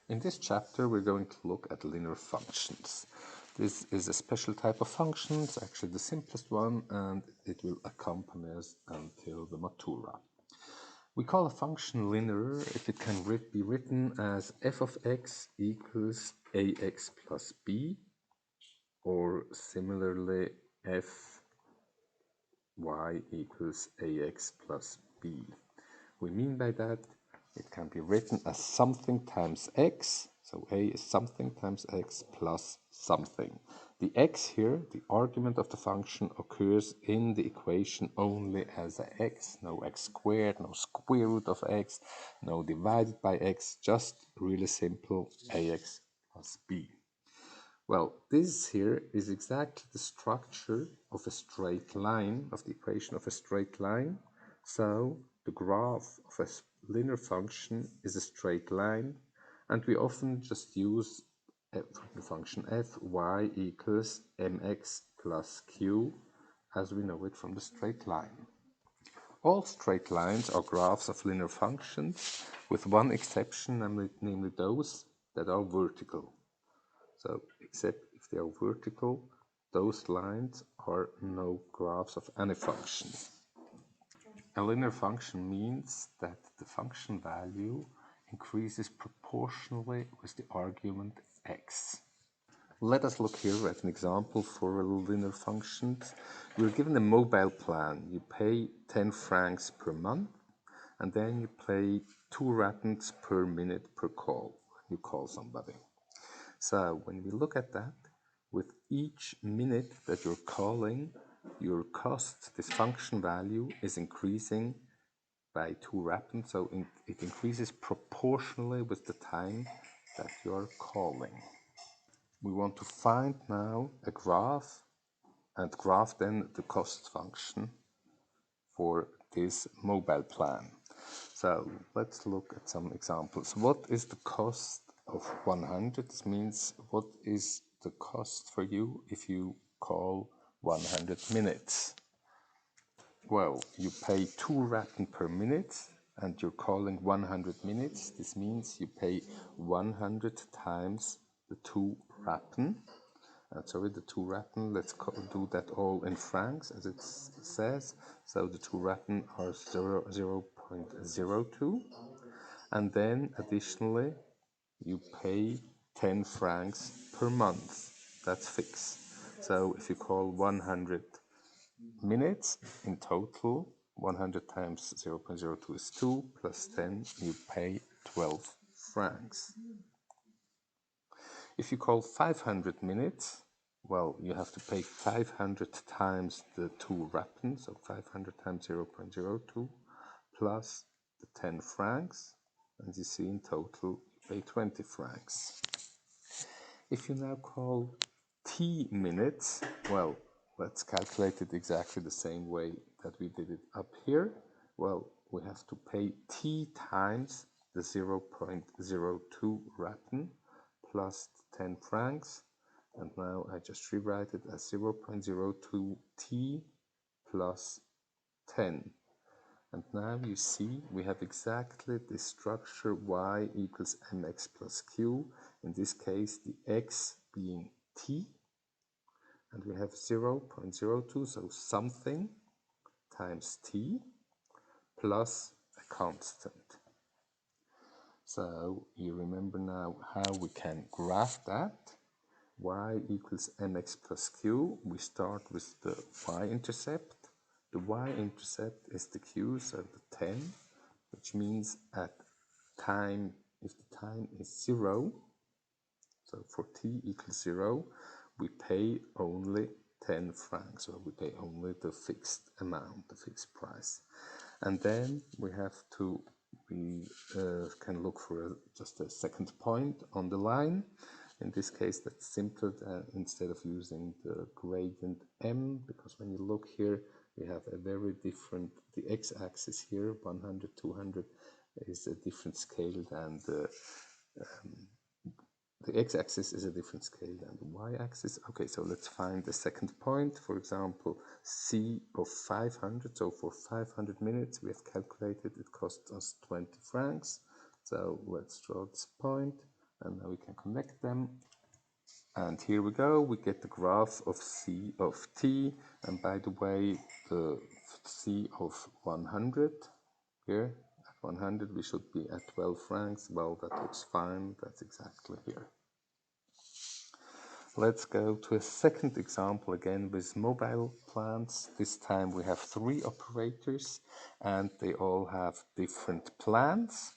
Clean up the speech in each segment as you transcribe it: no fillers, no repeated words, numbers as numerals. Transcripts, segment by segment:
In this chapter, we're going to look at linear functions. This is a special type of function, it's actually the simplest one, and it will accompany us until the matura. We call a function linear if it can be written as f of x equals ax plus b, or similarly f y equals ax plus b. We mean by that it can be written as something times x, so a is something times x plus something. The x here, the argument of the function, occurs in the equation only as a x, no x squared, no square root of x, no divided by x, just really simple ax plus b. Well, this here is exactly the structure of a straight line, of the equation of a straight line. So the graph of a linear function is a straight line, and we often just use the function f y equals mx plus q as we know it from the straight line. All straight lines are graphs of linear functions, with one exception, namely those that are vertical. So, except if they are vertical, those lines are no graphs of any function. A linear function means that the function value increases proportionally with the argument x. Let us look here at an example for a linear function. You're given a mobile plan. You pay 10 francs per month, and then you pay 2 rattens per minute per call. You call somebody. So when we look at that, with each minute that you're calling, your cost, this function value, is increasing by 2 rappen, so it increases proportionally with the time that you're calling. We want to find now a graph and graph then the cost function for this mobile plan. So let's look at some examples. What is the cost of 100? This means what is the cost for you if you call 100 minutes? Well, you pay 2 rappen per minute and you're calling 100 minutes. This means you pay 100 times the 2 rappen. Sorry, the 2 rappen, let's do that all in francs as it says. So the 2 rappen are 0.02. And then additionally, you pay 10 francs per month. That's fixed. So if you call 100 minutes in total, 100 times 0.02 is 2 plus 10, you pay 12 francs. If you call 500 minutes, well, you have to pay 500 times the 2 rappen, so 500 times 0.02 plus the 10 francs, and you see in total you pay 20 francs. If you now call t minutes, well, let's calculate it exactly the same way that we did it up here. Well, we have to pay t times the 0.02 rappen plus 10 francs, and now I just rewrite it as 0.02 t plus 10. And now you see we have exactly the structure y equals mx plus q, in this case the x being t, and we have 0.02, so something times t plus a constant. So you remember now how we can graph that. Y equals mx plus q. We start with the y-intercept. The y-intercept is the q, so the 10, which means at time, if the time is 0, so for t equals 0, we pay only 10 francs, so we pay only the fixed amount, the fixed price. And then we can look for just a second point on the line. In this case, that's simpler instead of using the gradient m, because when you look here, we have a very different, the x-axis here, 100, 200, is a different scale than the x-axis is a different scale than the y-axis. Okay, so let's find the second point. For example, c of 500. So for 500 minutes, we have calculated it costs us 20 francs. So let's draw this point. And now we can connect them. And here we go, we get the graph of C of t, and by the way, the C of 100, here at 100 we should be at 12 francs. Well, that looks fine, that's exactly here. Let's go to a second example again with mobile plans. This time we have 3 operators and they all have different plans.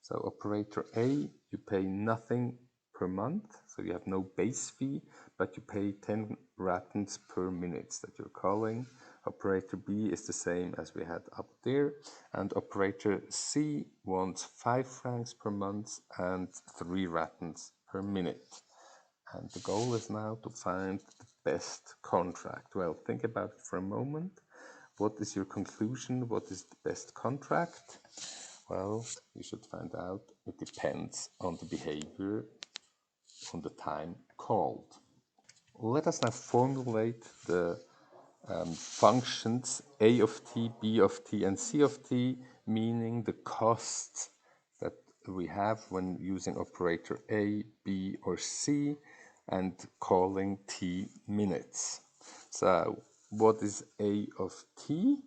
So operator A, you pay nothing per month, so you have no base fee, but you pay 10 ratens per minute that you're calling. Operator B is the same as we had up there, and operator C wants 5 francs per month and 3 ratens per minute. And the goal is now to find the best contract. Well, think about it for a moment. What is your conclusion? What is the best contract? Well, you should find out. It depends on the behavior, on the time called. Let us now formulate the functions a of t, b of t, and c of t, meaning the costs that we have when using operator a, b, or c, and calling t minutes. So, what is a of t?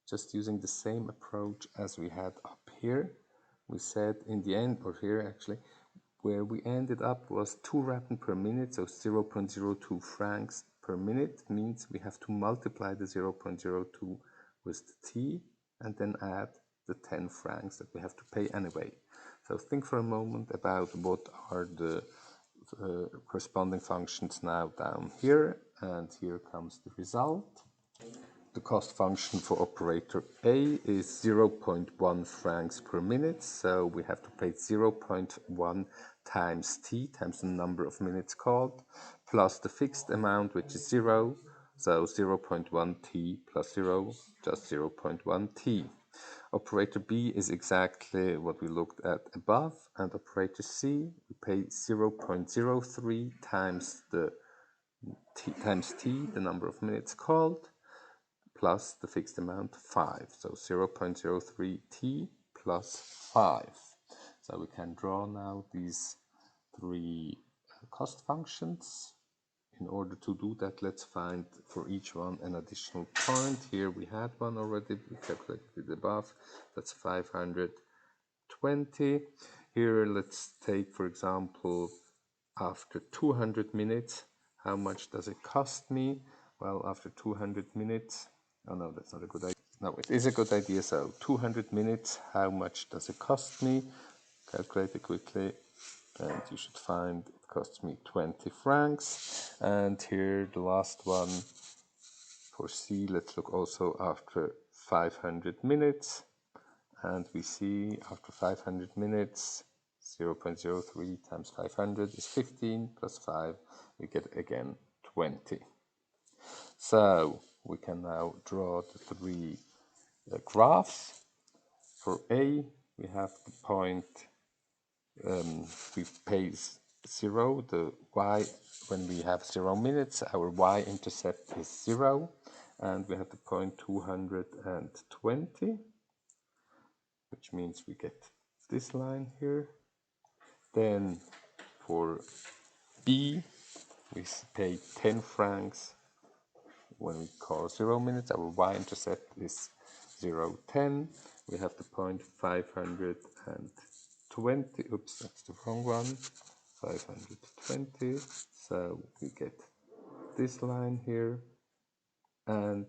Just using the same approach as we had up here. We said in the end, or here actually, where we ended up was 2 rappen per minute, so 0.02 francs per minute means we have to multiply the 0.02 with the t and then add the 10 francs that we have to pay anyway. So think for a moment about what are the corresponding functions now down here, and here comes the result. The cost function for operator A is 0.1 francs per minute, so we have to pay 0.1 times t, times the number of minutes called, plus the fixed amount, which is 0, so 0.1 t plus 0, just 0.1 t. Operator B is exactly what we looked at above, and operator C, we pay 0.03 times the t, the number of minutes called, plus the fixed amount 5, so 0.03 t plus 5. So we can draw now these 3 cost functions. In order to do that, let's find for each one an additional point. Here we had one already, we calculated it above, that's 520. Here let's take, for example, after 200 minutes, how much does it cost me? Well, after 200 minutes, oh no, that's not a good idea. No, it is a good idea. So 200 minutes, how much does it cost me? Calculate it quickly, and you should find it costs me 20 francs. And here the last one for C, let's look also after 500 minutes. And we see after 500 minutes, 0.03 times 500 is 15 plus 5, we get again 20. So we can now draw the 3 graphs. For A, we have the point, we pay 0, the y, when we have 0 minutes, our y-intercept is 0, and we have the point 220, which means we get this line here. Then for B, we pay 10 francs when we call 0 minutes. Our y-intercept is 0, 10. We have the point 520. Oops, that's the wrong one. 520. So we get this line here. And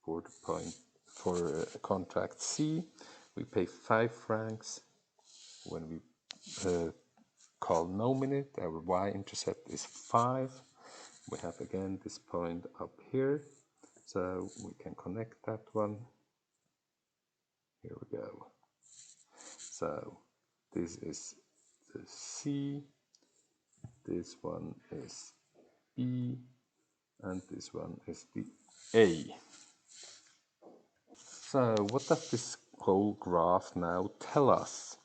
for the point for contract C, we pay 5 francs when we call no minute. Our y-intercept is 5. We have again this point up here, so we can connect that one. Here we go. So this is the C, this one is B, and this one is the A. So what does this whole graph now tell us?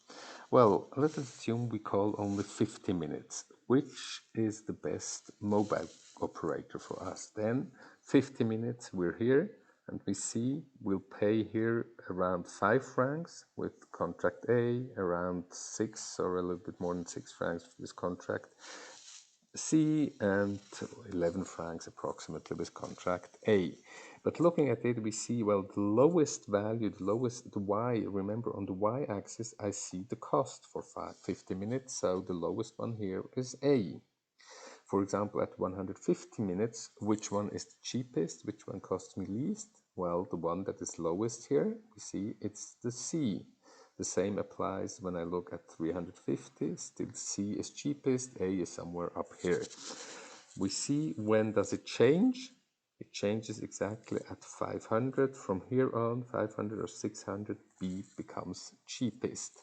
Well, let's assume we call only 50 minutes. Which is the best mobile operator for us? Then 50 minutes, we're here. And we see we'll pay here around 5 francs with contract A, around 6 or a little bit more than 6 francs with this contract C, and 11 francs approximately with contract A. But looking at it, we see, well, the lowest value, the Y, remember on the Y axis, I see the cost for 50 minutes, so the lowest one here is A. For example, at 150 minutes, which one is the cheapest? Which one costs me least? Well, the one that is lowest here, we see it's the C. The same applies when I look at 350, still C is cheapest, A is somewhere up here. We see when does it change? It changes exactly at 500. From here on, 500 or 600, B becomes cheapest.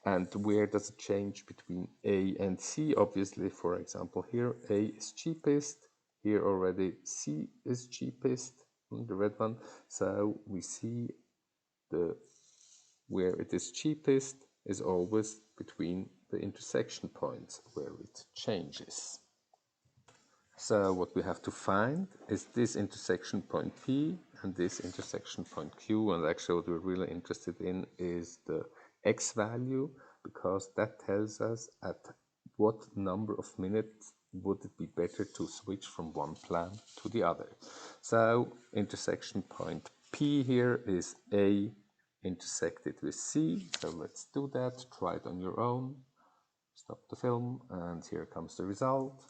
And where does it change between A and C? Obviously, for example, here A is cheapest. Here already C is cheapest, the red one. So we see where it is cheapest is always between the intersection points where it changes. So what we have to find is this intersection point P and this intersection point Q, and actually what we're really interested in is the X value, because that tells us at what number of minutes would it be better to switch from one plan to the other. So intersection point P here is A intersected with C, so let's do that, try it on your own, stop the film, and here comes the result.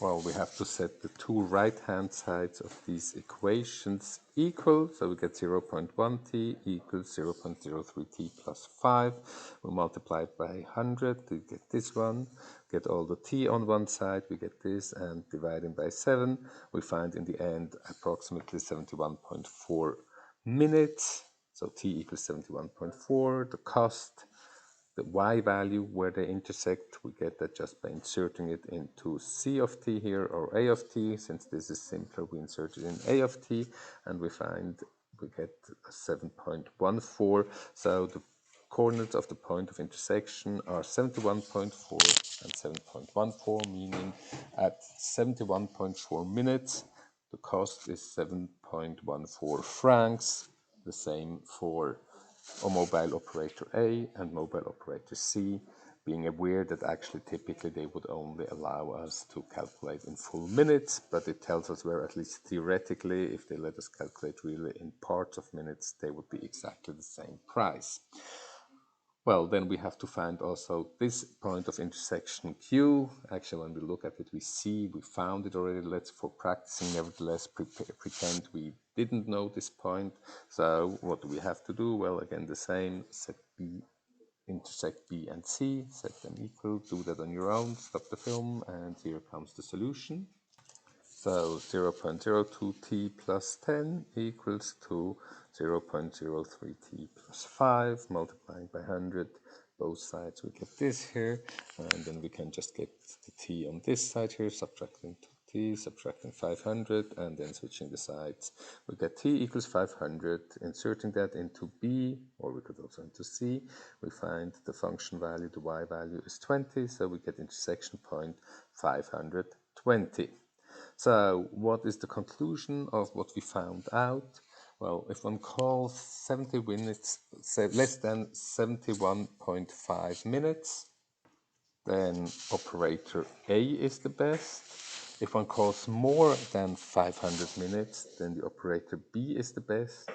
Well, we have to set the two right-hand sides of these equations equal, so we get 0.1t equals 0.03t plus 5. We multiply it by 100 to get this one, get all the t on one side, we get this, and dividing by 7, we find in the end approximately 71.4 minutes. So t equals 71.4, the cost, the y value where they intersect, we get that just by inserting it into c of t here, or a of t. Since this is simpler, we insert it in a of t, and we get 7.14. So the coordinates of the point of intersection are 71.4 and 7.14, meaning at 71.4 minutes, the cost is 7.14 francs, the same for mobile operator A and mobile operator C, being aware that actually typically they would only allow us to calculate in full minutes, but it tells us where, at least theoretically, if they let us calculate really in parts of minutes, they would be exactly the same price. Well, then we have to find also this point of intersection Q. Actually, when we look at it, we see we found it already. Let's, for practicing, nevertheless pretend we didn't know this point. So what do we have to do? Well, again, the same. Set B, intersect B and C, set them equal. Do that on your own. Stop the film, and here comes the solution. So 0.02t plus 10 equals to 0.03t plus 5, multiplying by 100. Both sides we get this here, and then we can just get the t on this side here, subtracting 2t, subtracting 500, and then switching the sides. We get t equals 500, inserting that into b, or we could also into c. We find the function value, the y value is 20, so we get intersection point 520. So what is the conclusion of what we found out? Well, if one calls 70 minutes, less than 71.5 minutes, then operator A is the best. If one calls more than 500 minutes, then the operator B is the best.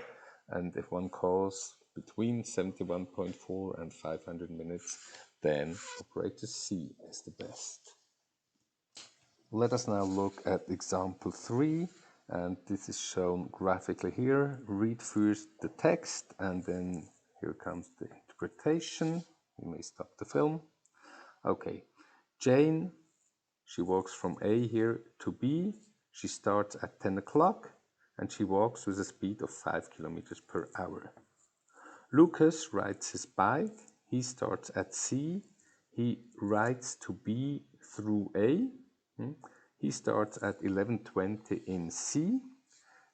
And if one calls between 71.4 and 500 minutes, then operator C is the best. Let us now look at example 3, and this is shown graphically here. Read first the text, and then here comes the interpretation. You may stop the film. Okay, Jane, she walks from A here to B. She starts at 10 o'clock, and she walks with a speed of 5 kilometers per hour. Lucas rides his bike. He starts at C. He rides to B through A. He starts at 11:20 in C,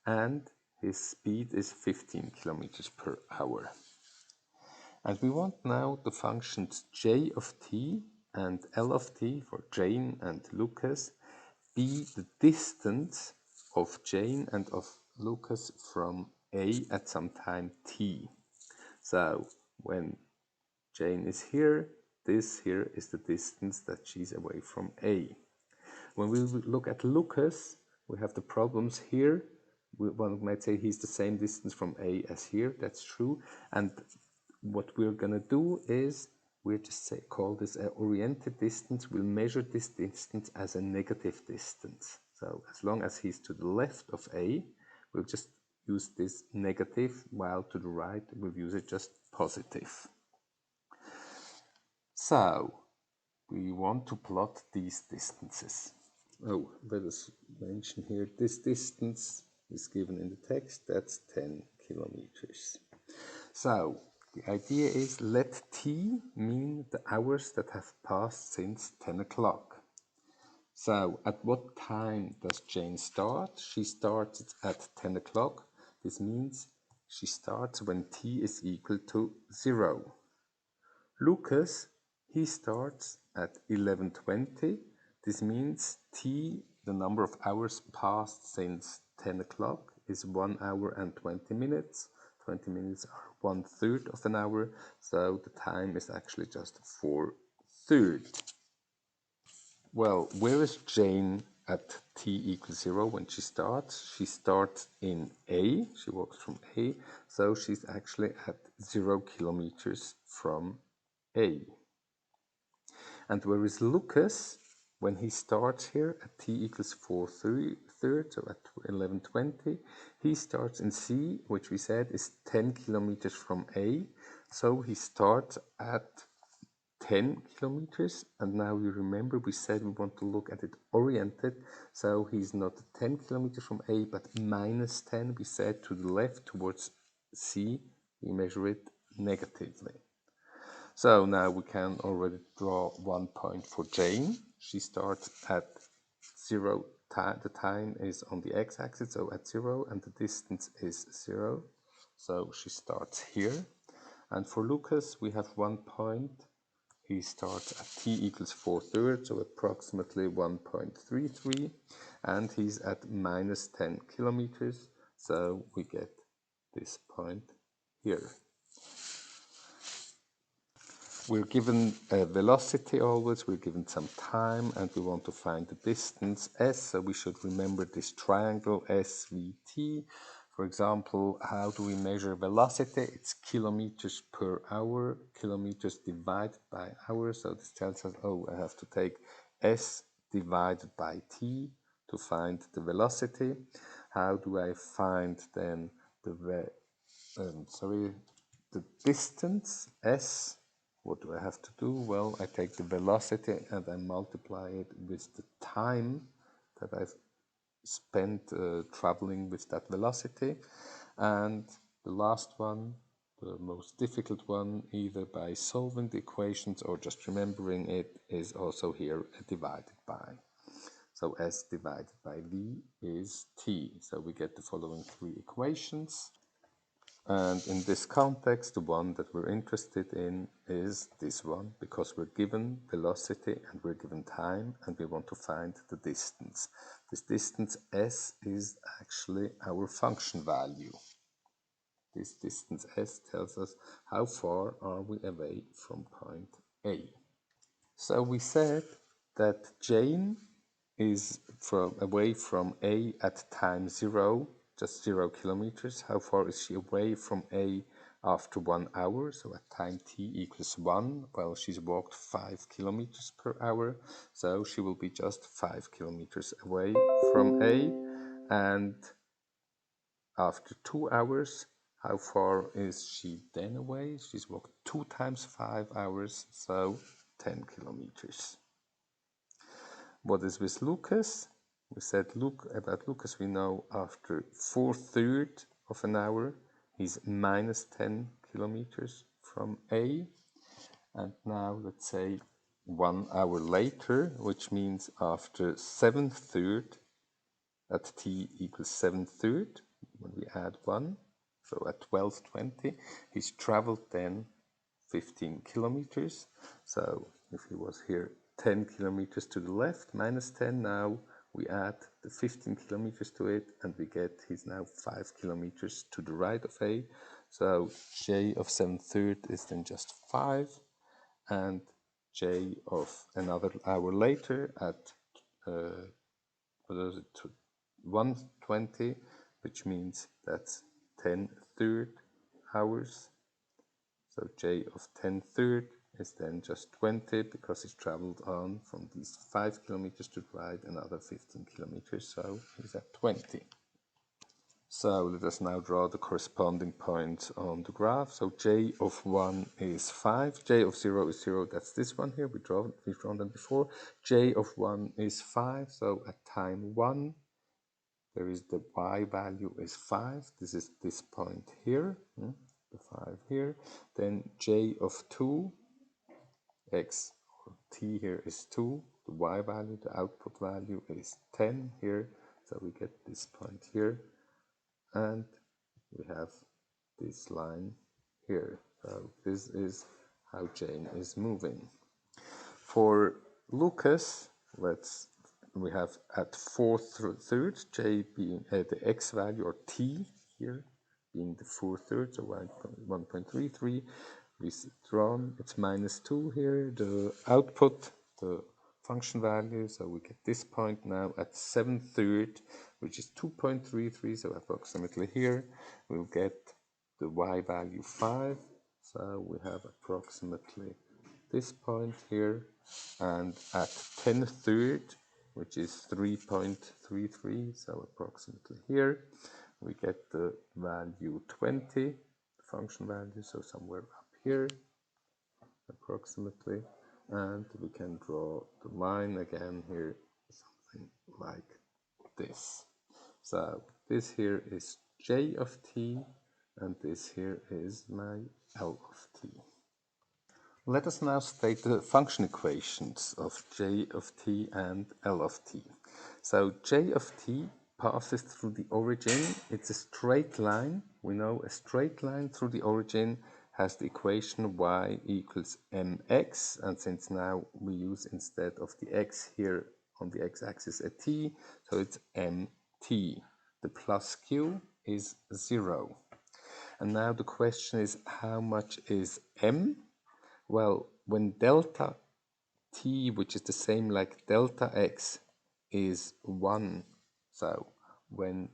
and his speed is 15 kilometers per hour. And we want now the functions j of t and L of t for Jane and Lucas be the distance of Jane and of Lucas from A at some time t. So when Jane is here, this here is the distance that she's away from A. When we look at Lucas, we have the problems here. One might say he's the same distance from A as here, that's true. And what we're gonna do is, we'll just call this an oriented distance. We'll measure this distance as a negative distance. So as long as he's to the left of A, we'll just use this negative, while to the right, we'll use it just positive. So we want to plot these distances. Oh, let us mention here, this distance is given in the text, that's 10 kilometers. So the idea is, let t mean the hours that have passed since 10 o'clock. So at what time does Jane start? She starts at 10 o'clock. This means she starts when t is equal to 0. Lucas, he starts at 11:20. This means t, the number of hours passed since 10 o'clock, is 1 hour and 20 minutes. 20 minutes are 1/3 of an hour, so the time is actually just 4/3. Well, where is Jane at t equals 0 when she starts? She starts in A, she walks from A, so she's actually at 0 kilometers from A. And where is Lucas when he starts here at t equals 4/3, so at 11:20? He starts in C, which we said is 10 kilometers from A, so he starts at 10 kilometers. And now you remember we said we want to look at it oriented, so he's not 10 kilometers from A, but -10. We said to the left towards C, we measure it negatively. So now we can already draw 1 point for Jane. She starts at 0, the time is on the x-axis, so at 0, and the distance is 0. So she starts here. And for Lucas, we have 1 point. He starts at t equals 4/3, so approximately 1.33, and he's at -10 kilometers, so we get this point here. We're given a velocity always, we're given some time, and we want to find the distance s, so we should remember this triangle SVT. For example, how do we measure velocity? It's kilometers per hour, kilometers divided by hour, so this tells us, oh, I have to take s divided by t to find the velocity. How do I find then the distance s? What do I have to do? Well, I take the velocity and I multiply it with the time that I've spent traveling with that velocity. And the last one, the most difficult one, either by solving the equations or just remembering it, is also here divided by. So s divided by v is t. So we get the following 3 equations. And in this context, the one that we're interested in is this one, because we're given velocity and we're given time, and we want to find the distance. This distance s is actually our function value. This distance s tells us how far are we away from point A. So we said that Jane is away from A at time 0, just 0 kilometers. How far is she away from A after 1 hour? So at time t equals 1, well, she's walked 5 kilometers per hour, so she will be just 5 kilometers away from A. And after 2 hours, how far is she then away? She's walked 2 times 5 hours, so 10 kilometers. What is with Lucas? We said about Lucas, we know after 4/3 of an hour, he's -10 kilometers from A. And now let's say 1 hour later, which means after 7/3, at t equals 7/3, when we add 1, so at 12:20, he's traveled then 15 kilometers. So if he was here 10 kilometers to the left, -10, now we add the 15 kilometers to it, and we get he's now 5 kilometers to the right of A. So J of 7/3 is then just 5, and J of another hour later at what is it, 1:20, which means that's 10/3 hours. So J of 10/3 is then just 20 because he's traveled on from these 5 kilometers to the right another 15 kilometers, so he's at 20. So let us now draw the corresponding points on the graph. So J of 1 is 5, J of 0 is 0, that's this one here, we've drawn them before. J of 1 is 5, so at time 1, there is the y value is 5, this is this point here, the 5 here. Then J of 2, x or t here is 2, the y value, the output value is 10 here, so we get this point here, and we have this line here. So this is how Jane is moving. For Lucas, we have at 4/3, J being the x value, or t here being the 4/3, so 1.33. We've drawn, it's -2 here, the output, the function value, so we get this point now at 7/3, which is 2.33, so approximately here. We'll get the y value 5, so we have approximately this point here, and at 10/3, which is 3.33, so approximately here, we get the value 20, the function value, so somewhere up here, approximately, and we can draw the line again here, something like this. So this here is J of t, and this here is my L of t. Let us now state the function equations of J of t and L of t. So J of t passes through the origin. It's a straight line. We know a straight line through the origin has the equation y equals mx, and since now we use instead of the x here on the x-axis a t, so it's mt. The plus q is 0. And now the question is, how much is m? Well, when delta t, which is the same like delta x, is 1, so when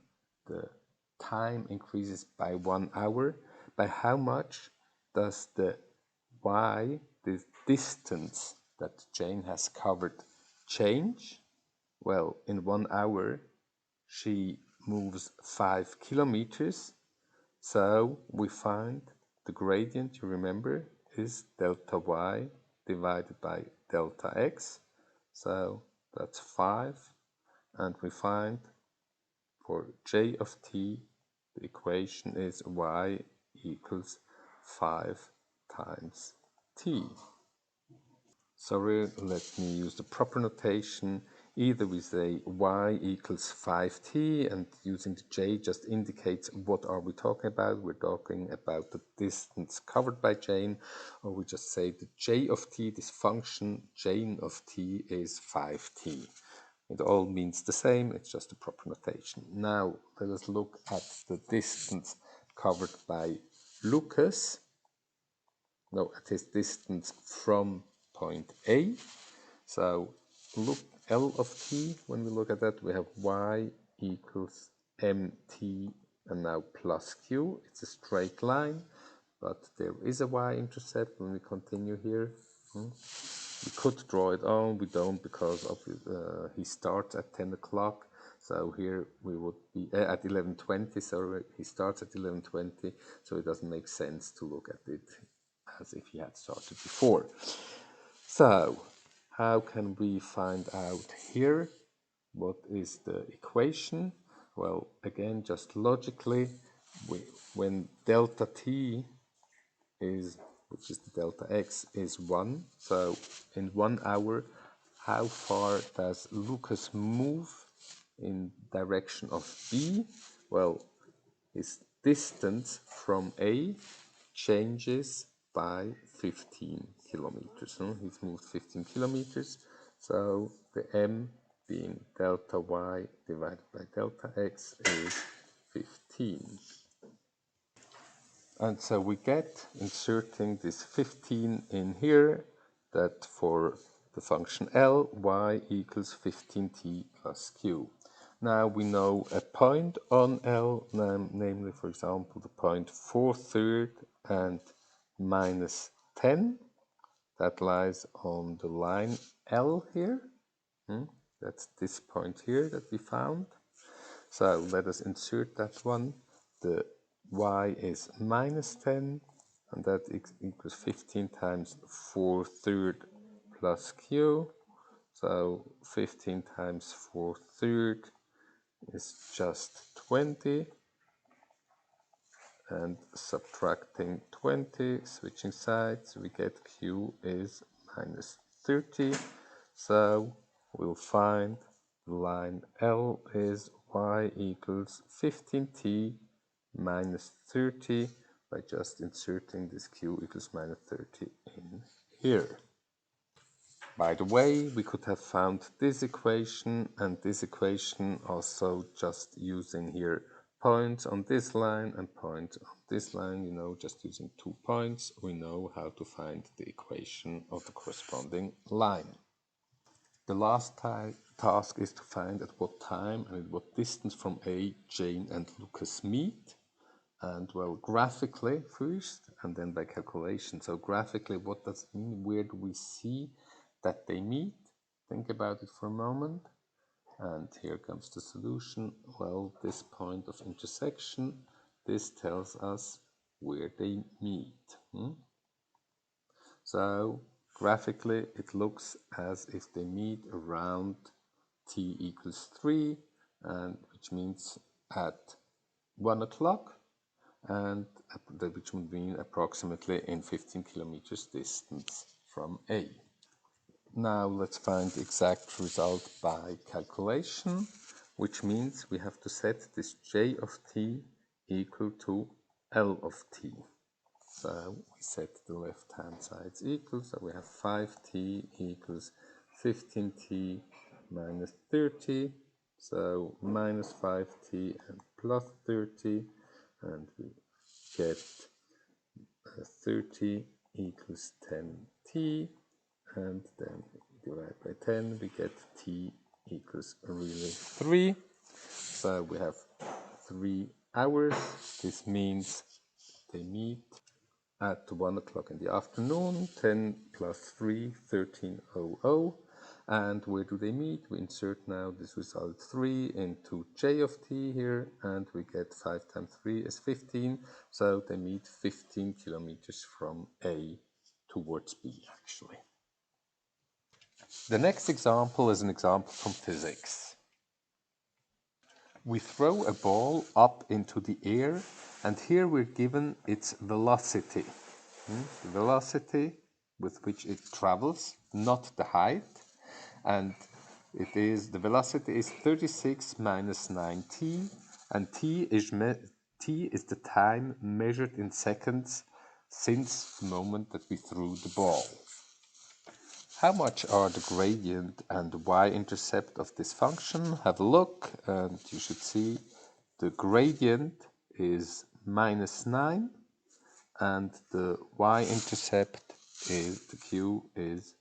the time increases by 1 hour, by how much does the y, the distance that Jane has covered, change? Well, in 1 hour, she moves 5 kilometers, so we find the gradient, you remember, is delta y divided by delta x, so that's 5, and we find for J of t the equation is y equals 5 times t. Sorry, let me use the proper notation. Either we say y equals 5t, and using the j just indicates what are we talking about. We're talking about the distance covered by Jane, or we just say the j of t, this function Jane of t is 5t. It all means the same, it's just a proper notation. Now let us look at the distance covered by Lucas. No, at his distance from point A. So look, L of t, when we look at that, we have y equals mt and now plus q. It's a straight line, but there is a y-intercept when we continue here. We could draw it on, we don't, because of he starts at 10 o'clock. So here we would be at 11:20, so he starts at 11:20, so it doesn't make sense to look at it as if he had started before. So how can we find out here what is the equation? Well, again, just logically, when delta t is, which is the delta x, is 1, so in 1 hour, how far does Lucas move in direction of B? Well, his distance from A changes by 15 kilometers. He's moved 15 kilometers, so the m being delta y divided by delta x is 15. And so we get, inserting this 15 in here, that for the function L, y equals 15t plus q. Now we know a point on L, namely, for example, the point 4/3 and minus 10. That lies on the line L here. That's this point here that we found. So let us insert that one. The y is minus 10, and that equals 15 times 4/3 plus q. So 15 times 4/3 is just 20. And subtracting 20, switching sides, we get q is minus 30. So we'll find the line L is y equals 15t minus 30 by just inserting this q equals minus 30 in here. By the way, we could have found this equation and this equation also just using here points on this line and points on this line, just using 2 points, we know how to find the equation of the corresponding line. The last task is to find at what time and at what distance from A, Jane and Lucas meet. And well, graphically first and then by calculation. So graphically, what does it mean? Where do we see that they meet? Think about it for a moment. And here comes the solution. Well, this point of intersection, this tells us where they meet. So graphically, it looks as if they meet around t equals 3, and which means at 1 o'clock, and which would mean approximately in 15 kilometers distance from A. Now let's find the exact result by calculation, which means we have to set this j of t equal to L of t. So we set the left hand sides equal, so we have 5t equals 15t minus 30, so minus 5t and plus 30, and we get 30 equals 10t, and then we divide by 10, we get t equals really 3. So we have 3 hours. This means they meet at 1 o'clock in the afternoon, 10 plus 3, 13:00. And where do they meet? We insert now this result 3 into j of t here, and we get 5 times 3 is 15. So they meet 15 kilometers from A towards B, actually. The next example is an example from physics. We throw a ball up into the air, and here we're given its velocity. The velocity with which it travels, not the height. And the velocity is 36 minus 9t, and t is the time measured in seconds since the moment that we threw the ball. How much are the gradient and the y-intercept of this function? Have a look, and you should see the gradient is minus 9, and the y-intercept is, the q is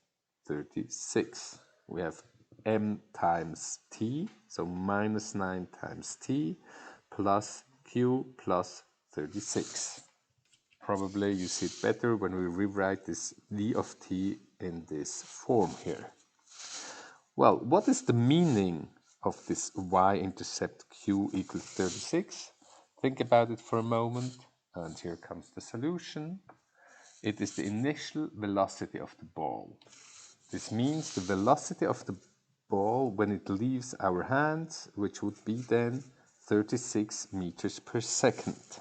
36. We have m times t, so minus 9 times t, plus q plus 36. Probably you see it better when we rewrite this v of t in this form here. Well, what is the meaning of this y-intercept q equals 36? Think about it for a moment, and here comes the solution. It is the initial velocity of the ball. This means the velocity of the ball when it leaves our hands, which would be then 36 meters per second.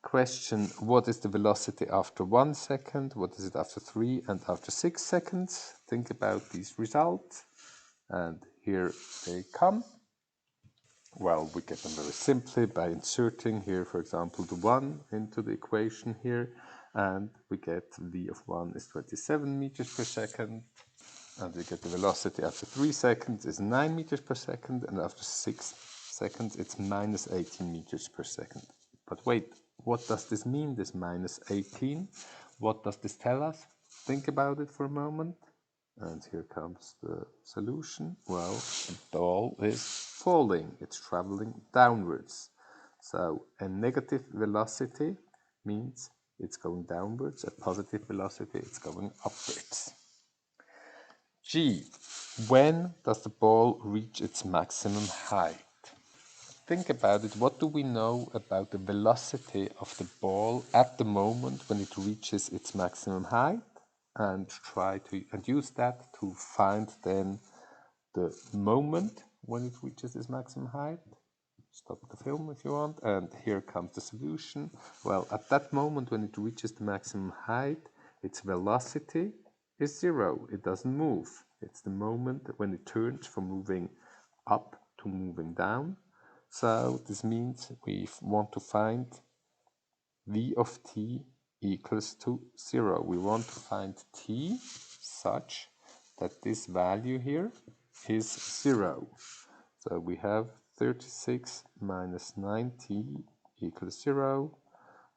Question, what is the velocity after 1 second? What is it after 3 and after 6 seconds? Think about these results. And here they come. Well, we get them very simply by inserting here, for example, the 1 into the equation here. And we get v of 1 is 27 meters per second. and we get the velocity after 3 seconds is 9 meters per second, and after 6 seconds it's minus 18 meters per second. But wait, what does this mean, this minus 18? What does this tell us? Think about it for a moment. And here comes the solution. Well, the ball is falling, it's traveling downwards. So a negative velocity means it's going downwards, a positive velocity it's going upwards. G. When does the ball reach its maximum height? Think about it. What do we know about the velocity of the ball at the moment when it reaches its maximum height? And use that to find then the moment when it reaches its maximum height. Stop the film if you want, and here comes the solution. Well, at that moment when it reaches the maximum height, its velocity is 0. It doesn't move. It's the moment when it turns from moving up to moving down. So this means we want to find v of t equals to 0. We want to find t such that this value here is 0. So we have 36 minus 9t equals 0.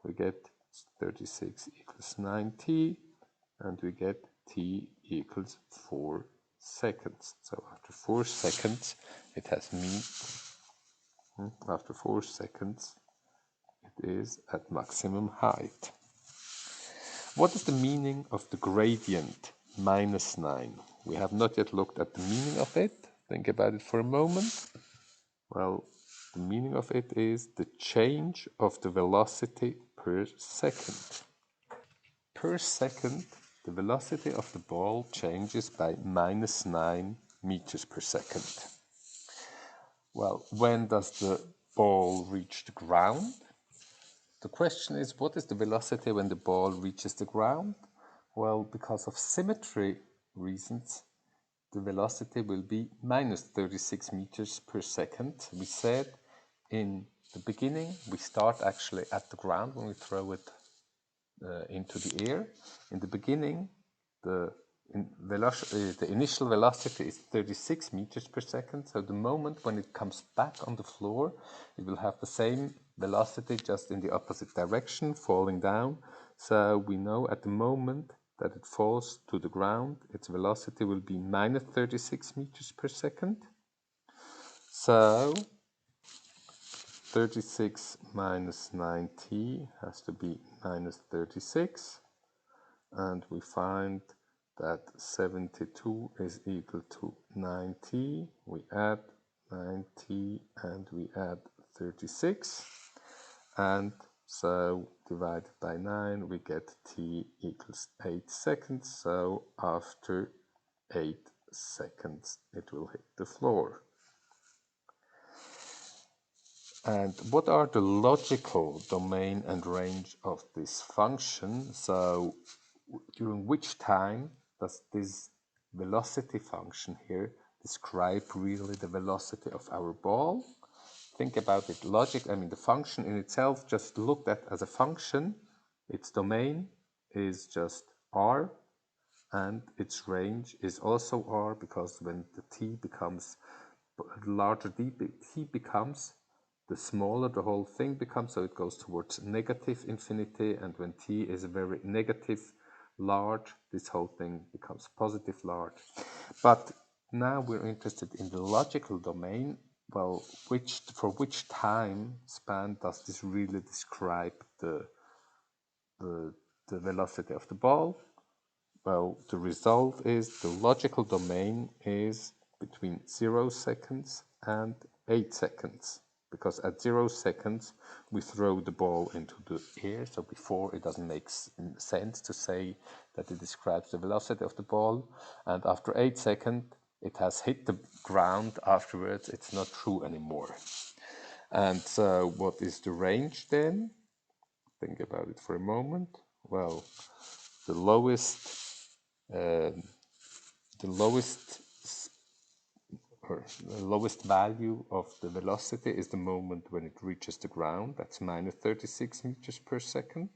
We get 36 equals 9t, and we get t equals 4 seconds. So after 4 seconds, it has mean. After 4 seconds, it is at maximum height. What is the meaning of the gradient minus 9? We have not yet looked at the meaning of it. Think about it for a moment. Well, the meaning of it is the change of the velocity per second. Per second, the velocity of the ball changes by minus 9 meters per second. Well, when does the ball reach the ground? The question is, what is the velocity when the ball reaches the ground? Well, because of symmetry reasons, the velocity will be minus 36 meters per second. We said in the beginning, we start actually at the ground when we throw it into the air. In the beginning, the initial velocity is 36 meters per second. So the moment when it comes back on the floor, it will have the same velocity, just in the opposite direction, falling down. So we know at the moment that it falls to the ground, its velocity will be minus 36 meters per second. So 36 minus 9t has to be minus 36. And we find that 72 is equal to 9t. We add 9t and we add 36. And so divided by 9, we get t equals 8 seconds. So after 8 seconds, it will hit the floor. And what are the logical domain and range of this function? So during which time does this velocity function here describe really the velocity of our ball? Think about it. The function in itself, just looked at as a function, its domain is just r, and its range is also r, because when the t becomes larger, t becomes, the smaller the whole thing becomes, so it goes towards negative infinity, and when t is very negative large, this whole thing becomes positive large. But now we're interested in the logical domain. Well, for which time span does this really describe the velocity of the ball? Well, the result is the logical domain is between 0 seconds and 8 seconds. Because at 0 seconds, we throw the ball into the air. So before, it doesn't make sense to say that it describes the velocity of the ball. And after 8 seconds, it has hit the ground. Afterwards, it's not true anymore. And so what is the range then? Think about it for a moment. Well, the lowest value of the velocity is the moment when it reaches the ground. That's minus 36 meters per second.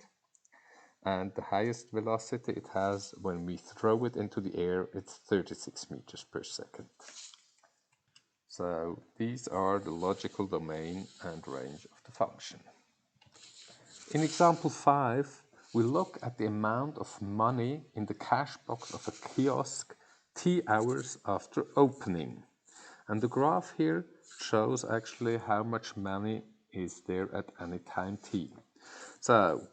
and the highest velocity it has when we throw it into the air, it's 36 meters per second. So these are the logical domain and range of the function. In example 5, we look at the amount of money in the cash box of a kiosk t hours after opening. And the graph here shows actually how much money is there at any time t. So,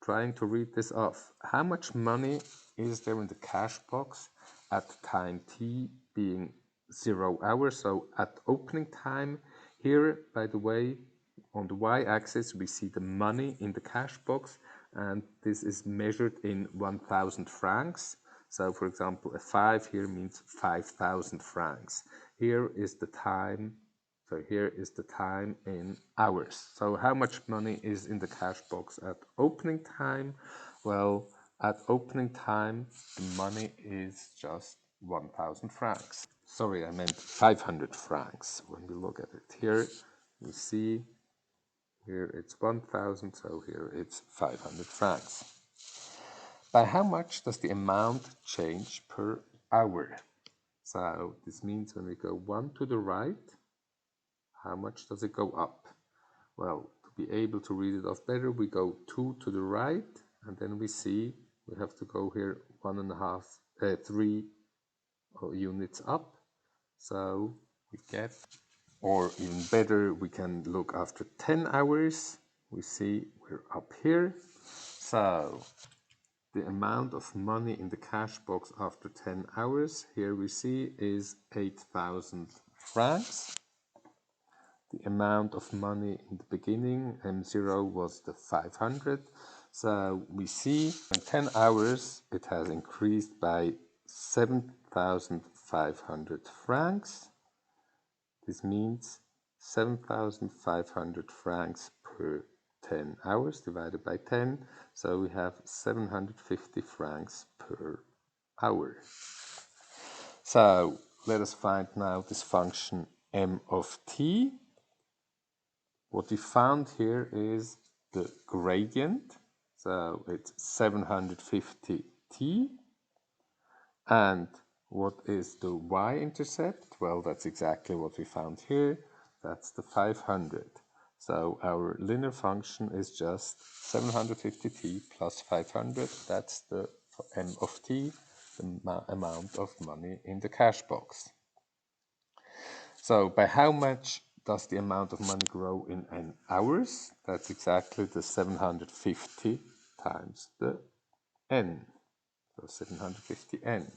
trying to read this off, how much money is there in the cash box at time t being 0 hours, so at opening time. Here, by the way, on the y-axis we see the money in the cash box, and this is measured in 1,000 francs. So for example, a 5 here means 5,000 francs. Here is the time, so here is the time in hours. So how much money is in the cash box at opening time? Well, at opening time, the money is just 1,000 francs. Sorry, I meant 500 francs. When we look at it here, you see here it's 1,000, so here it's 500 francs. By how much does the amount change per hour? So this means when we go 1 to the right, how much does it go up? Well, to be able to read it off better, we go 2 to the right, and then we see we have to go here 3 units up. So we get, or even better, we can look after 10 hours. We see we're up here. So the amount of money in the cash box after 10 hours, here we see, is 8,000 francs. The amount of money in the beginning, M0, was the 500. So we see in 10 hours it has increased by 7,500 francs. This means 7,500 francs per 10 hours divided by 10. So we have 750 francs per hour. So let us find now this function m of t. What we found here is the gradient. So it's 750t. And what is the y-intercept? Well, that's exactly what we found here. That's the 500. So our linear function is just 750t plus 500. That's the m of t, the amount of money in the cash box. So by how much does the amount of money grow in n hours? That's exactly the 750 times the n. So 750n.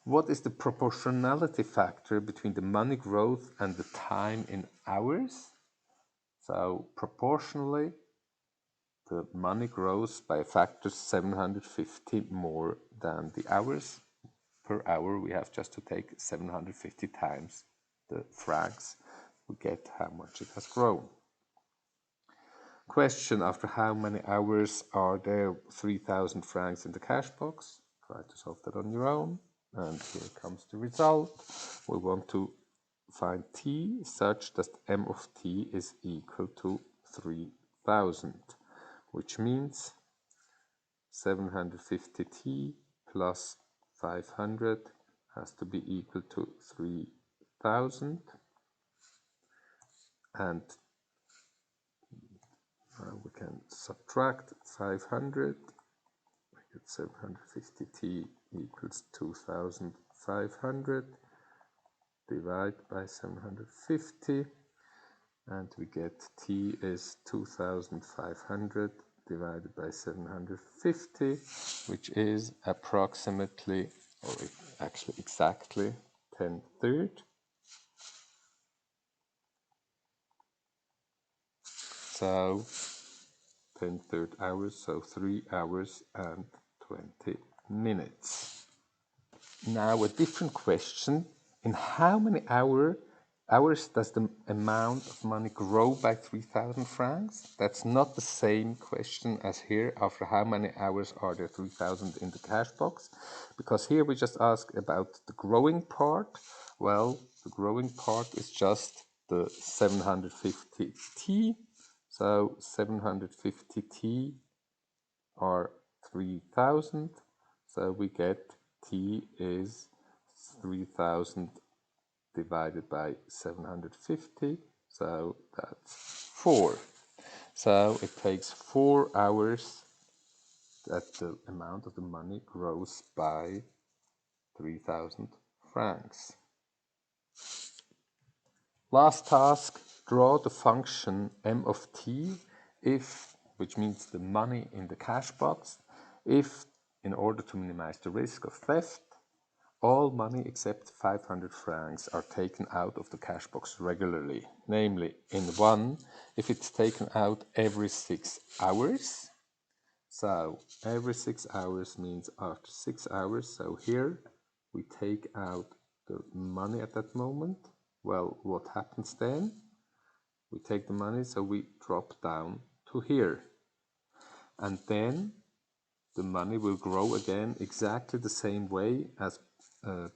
What is the proportionality factor between the money growth and the time in hours? So proportionally, the money grows by a factor 750 more than the hours. Per hour, we have just to take 750 times the francs. We get how much it has grown. Question: after how many hours are there 3,000 francs in the cash box? Try to solve that on your own. And here comes the result. We want to find t such that m of t is equal to 3,000, which means 750t plus 500 has to be equal to 3,000. And we can subtract 500. We get 750t equals 2,500. Divide by 750, and we get t is 2,500 divided by 750, which is approximately, or actually exactly, 10/3. So 10/3 hours, so 3 hours and 20 minutes. Now a different question. In how many hours does the amount of money grow by 3,000 francs? That's not the same question as here. After how many hours are there 3,000 in the cash box? Because here we just ask about the growing part. Well, the growing part is just the 750t. So 750t are 3000, so we get t is 3000 divided by 750, so that's 4. So it takes 4 hours that the amount of the money grows by 3000 francs. Last task, draw the function m of t if, which means the money in the cash box, if, in order to minimize the risk of theft, all money except 500 francs are taken out of the cash box regularly. Namely, in 1, if it's taken out every 6 hours. So every 6 hours means after 6 hours. So here we take out the money at that moment. Well, what happens then? We take the money, so we drop down to here. And then the money will grow again exactly the same way as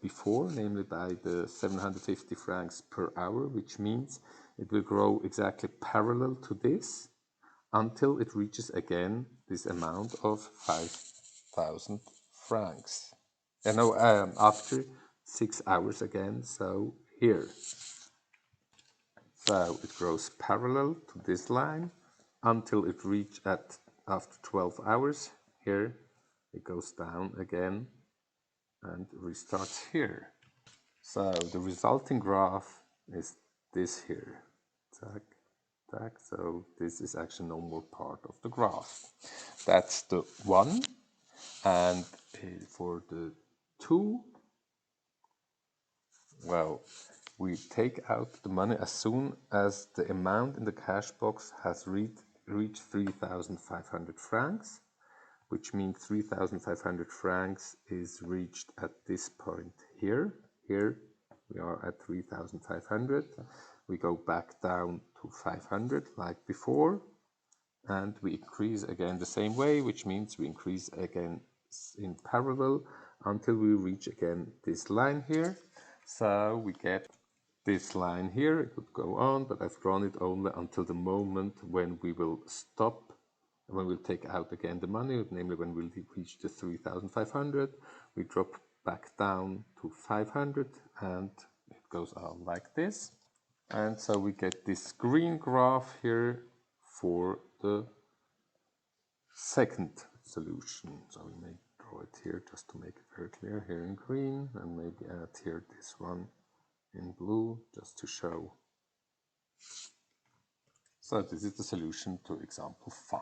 before, namely by the 750 francs per hour, which means it will grow exactly parallel to this until it reaches again this amount of 5,000 francs. After 6 hours again, so here. So it grows parallel to this line until it reaches after 12 hours. Here it goes down again and restarts here. So the resulting graph is this here. Tack, tack. So this is actually no more part of the graph. That's the 1. And for the 2, well, we take out the money as soon as the amount in the cash box has reached 3,500 francs, which means 3,500 francs is reached at this point here. Here we are at 3,500. We go back down to 500 like before, and we increase again the same way, which means we increase again in parallel until we reach again this line here. So we get this line here. It would go on, but I've drawn it only until the moment when we will stop, when we'll take out again the money, namely when we'll reach the 3,500. We drop back down to 500 and it goes on like this. And so we get this green graph here for the second solution. So we may draw it here just to make it very clear, here in green, and maybe add here this one in blue just to show. So this is the solution to example 5.